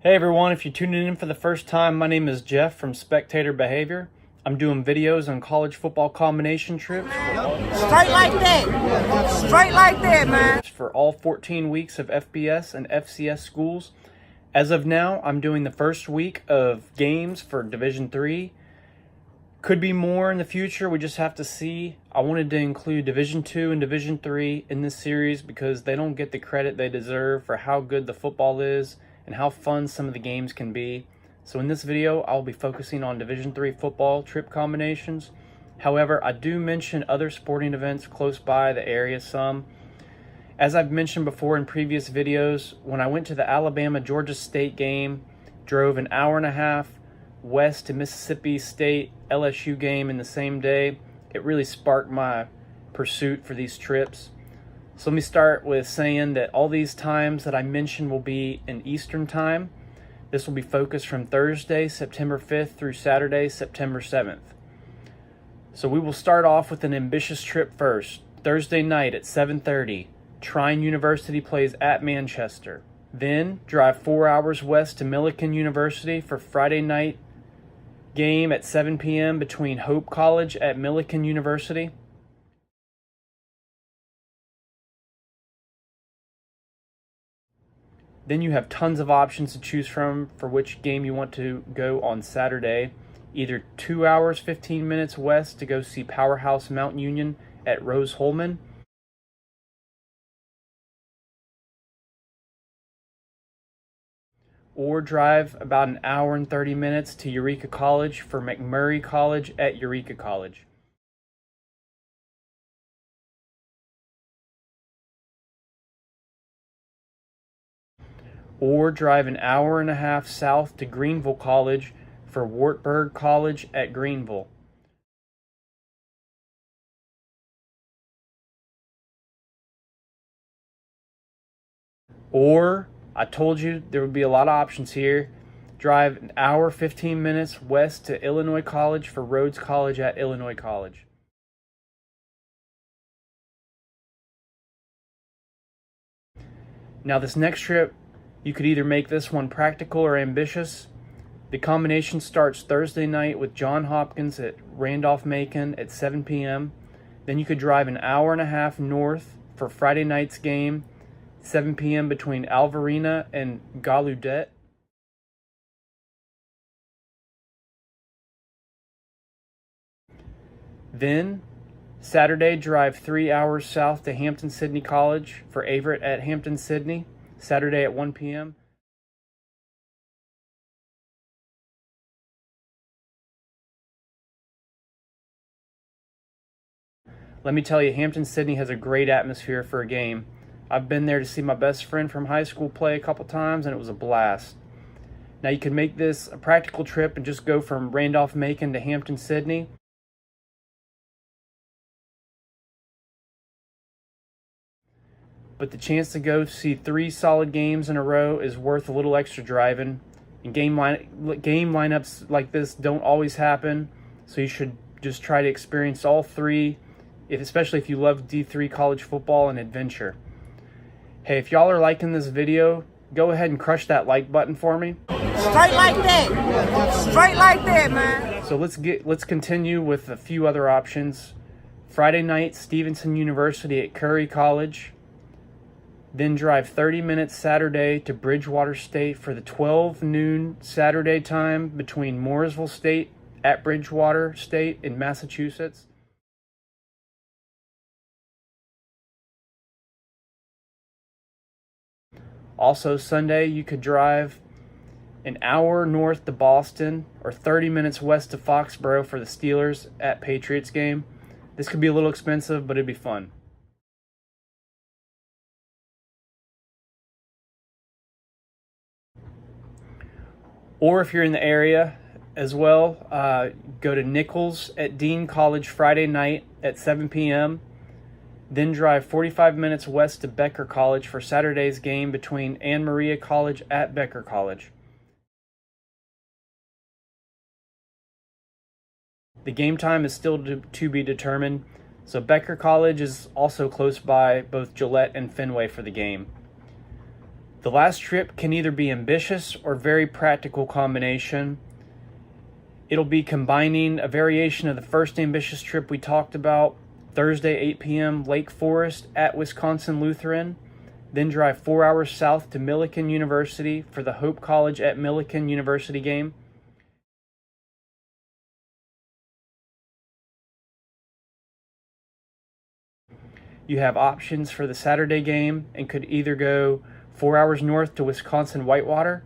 Hey everyone, if you're tuning in for the first time, my name is Jeff from Spectator Behavior. I'm doing videos on college football combination trips. Straight like that. Straight like that, man. For all 14 weeks of FBS and FCS schools. As of now, I'm doing the first week of games for Division III. Could be more in the future, we just have to see. I wanted to include Division II and Division III in this series because they don't get the credit they deserve for how good the football is and how fun some of the games can be. So in this video, I'll be focusing on Division III football trip combinations. However, I do mention other sporting events close by the area some. As I've mentioned before in previous videos, when I went to the Alabama-Georgia State game, drove an hour and a half west to Mississippi State LSU game in the same day, it really sparked my pursuit for these trips. So let me start with saying that all these times that I mentioned will be in Eastern time. This will be focused from Thursday, September 5th through Saturday, September 7th. So we will start off with an ambitious trip first. Thursday night at 7:30, Trine University plays at Manchester. Then drive 4 hours west to Millikan University for Friday night game at 7 p.m. between Hope College at Millikan University. Then you have tons of options to choose from for which game you want to go on Saturday. Either 2 hours, 15 minutes west to go see Powerhouse Mount Union at Rose-Hullman. Or drive about an hour and 30 minutes to Eureka College for McMurray College at Eureka College. Or drive an hour and a half south to Greenville College for Wartburg College at Greenville. Or, I told you there would be a lot of options here, drive an hour 15 minutes west to Illinois College for Rhodes College at Illinois College. Now this next trip, you could either make this one practical or ambitious. The combination starts Thursday night with John Hopkins at Randolph-Macon at 7 p.m. Then you could drive an hour and a half north for Friday night's game, 7 p.m. between Alvarina and Gallaudet. Then, Saturday, drive 3 hours south to Hampton-Sydney College for Averett at Hampton-Sydney, Saturday at 1 p.m. Let me tell you, Hampton-Sydney has a great atmosphere for a game. I've been there to see my best friend from high school play a couple times, and it was a blast. Now you can make this a practical trip and just go from Randolph-Macon to Hampton-Sydney. But the chance to go see 3 solid games in a row is worth a little extra driving. And game lineups like this don't always happen, so you should just try to experience all 3, especially if you love D3 college football and adventure. Hey, if y'all are liking this video, go ahead and crush that like button for me. Straight like that. Straight like that, man. So let's continue with a few other options. Friday night, Stevenson University at Curry College. Then drive 30 minutes Saturday to Bridgewater State for the 12 noon Saturday time between Mooresville State at Bridgewater State in Massachusetts. Also Sunday, you could drive an hour north to Boston or 30 minutes west to Foxborough for the Steelers at Patriots game. This could be a little expensive, but it'd be fun. Or if you're in the area as well, go to Nichols at Dean College Friday night at 7 p.m. Then drive 45 minutes west to Becker College for Saturday's game between Ann Maria College at Becker College. The game time is still to be determined, so Becker College is also close by both Gillette and Fenway for the game. The last trip can either be ambitious or very practical combination. It'll be combining a variation of the first ambitious trip we talked about, Thursday 8 p.m. Lake Forest at Wisconsin-Lutheran, then drive 4 hours south to Millikan University for the Hope College at Millikan University game. You have options for the Saturday game and could either go 4 hours north to Wisconsin-Whitewater,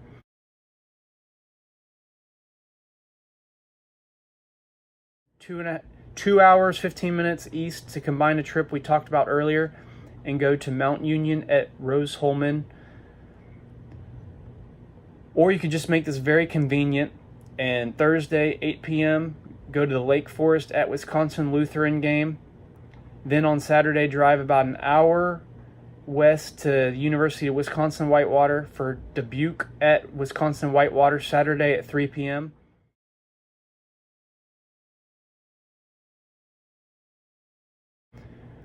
two hours 15 minutes east to combine a trip we talked about earlier and go to Mount Union at Rose-Hullman. Or you could just make this very convenient and Thursday 8 p.m. go to the Lake Forest at Wisconsin-Lutheran game. Then on Saturday drive about an hour west to the University of Wisconsin-Whitewater for Dubuque at Wisconsin-Whitewater Saturday at 3 p.m.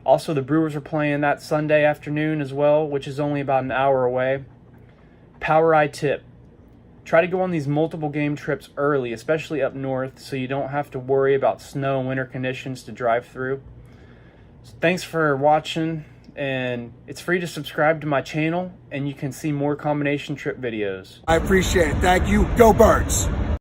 Also, the Brewers are playing that Sunday afternoon as well, which is only about an hour away. Power eye tip: try to go on these multiple game trips early, especially up north, so you don't have to worry about snow and winter conditions to drive through. So thanks for watching, and it's free to subscribe to my channel, and you can see more combination trip videos. I appreciate it. Thank you. Go Birds!